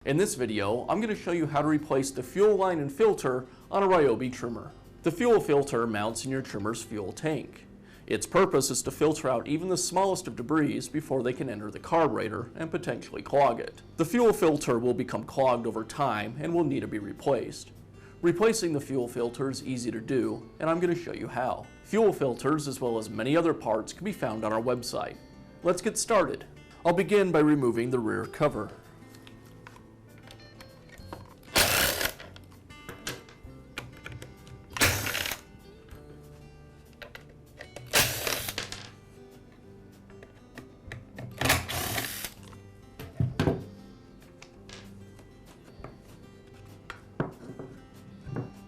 In this video, I'm going to show you how to replace the fuel line and filter on a Ryobi trimmer. The fuel filter mounts in your trimmer's fuel tank. Its purpose is to filter out even the smallest of debris before they can enter the carburetor and potentially clog it. The fuel filter will become clogged over time and will need to be replaced. Replacing the fuel filter is easy to do, and I'm going to show you how. Fuel filters, as well as many other parts, can be found on our website. Let's get started. I'll begin by removing the rear cover.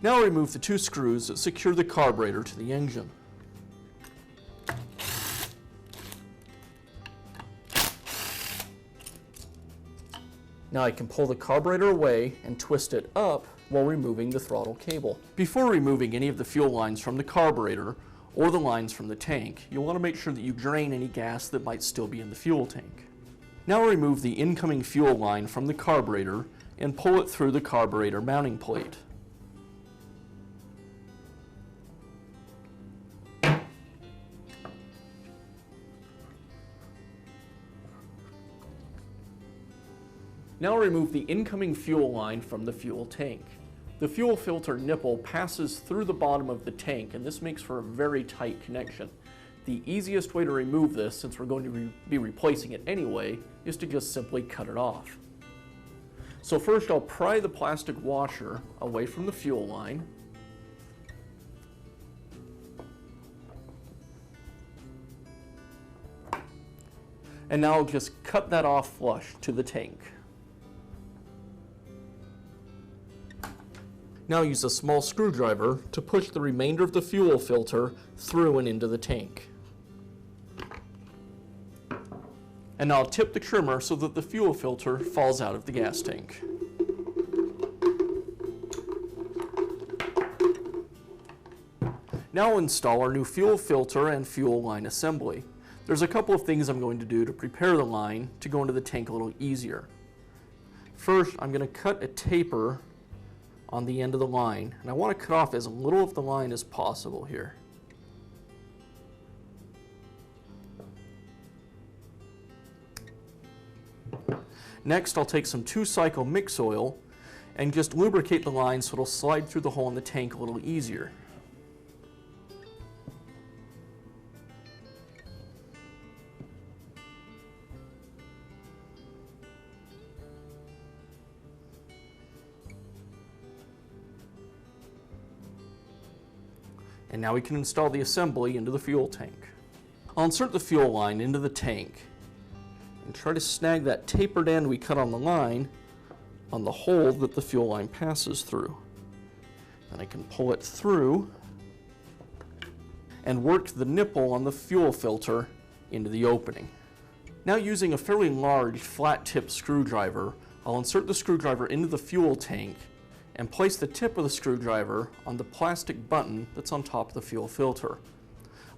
Now remove the two screws that secure the carburetor to the engine. Now I can pull the carburetor away and twist it up while removing the throttle cable. Before removing any of the fuel lines from the carburetor or the lines from the tank, you'll want to make sure that you drain any gas that might still be in the fuel tank. Now remove the incoming fuel line from the carburetor and pull it through the carburetor mounting plate. Now remove the incoming fuel line from the fuel tank. The fuel filter nipple passes through the bottom of the tank, and this makes for a very tight connection. The easiest way to remove this, since we're going to be replacing it anyway, is to just simply cut it off. So first I'll pry the plastic washer away from the fuel line. And now I'll just cut that off flush to the tank. Now use a small screwdriver to push the remainder of the fuel filter through and into the tank. And now I'll tip the trimmer so that the fuel filter falls out of the gas tank. Now install our new fuel filter and fuel line assembly. There's a couple of things I'm going to do to prepare the line to go into the tank a little easier. First, I'm going to cut a taper on the end of the line, and I want to cut off as little of the line as possible here. Next, I'll take some 2-cycle mix oil and just lubricate the line so it'll slide through the hole in the tank a little easier. And now we can install the assembly into the fuel tank. I'll insert the fuel line into the tank and try to snag that tapered end we cut on the line on the hole that the fuel line passes through. Then I can pull it through and work the nipple on the fuel filter into the opening. Now, using a fairly large flat tip screwdriver, I'll insert the screwdriver into the fuel tank and place the tip of the screwdriver on the plastic button that's on top of the fuel filter.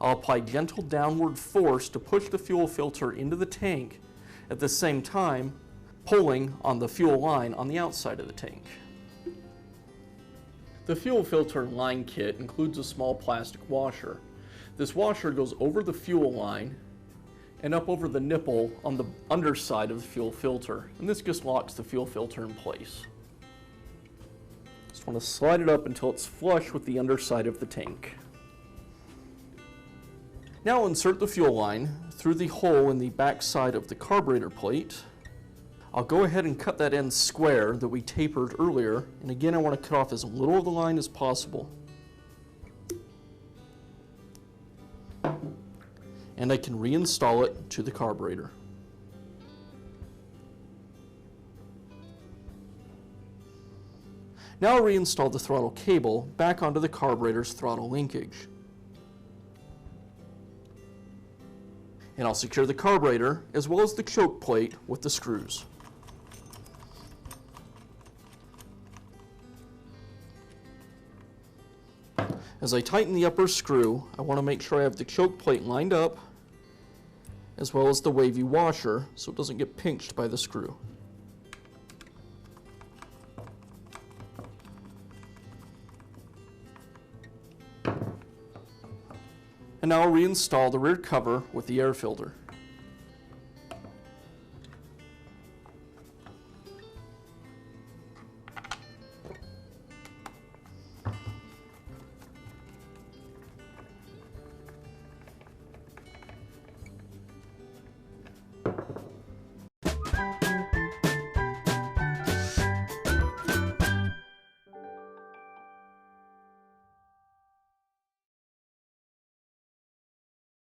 I'll apply gentle downward force to push the fuel filter into the tank, at the same time pulling on the fuel line on the outside of the tank. The fuel filter line kit includes a small plastic washer. This washer goes over the fuel line and up over the nipple on the underside of the fuel filter, and this just locks the fuel filter in place. Just want to slide it up until it's flush with the underside of the tank. Now insert the fuel line through the hole in the back side of the carburetor plate. I'll go ahead and cut that end square that we tapered earlier, and again I want to cut off as little of the line as possible. And I can reinstall it to the carburetor. Now I'll reinstall the throttle cable back onto the carburetor's throttle linkage. And I'll secure the carburetor as well as the choke plate with the screws. As I tighten the upper screw, I want to make sure I have the choke plate lined up, as well as the wavy washer, so it doesn't get pinched by the screw. And now I'll reinstall the rear cover with the air filter.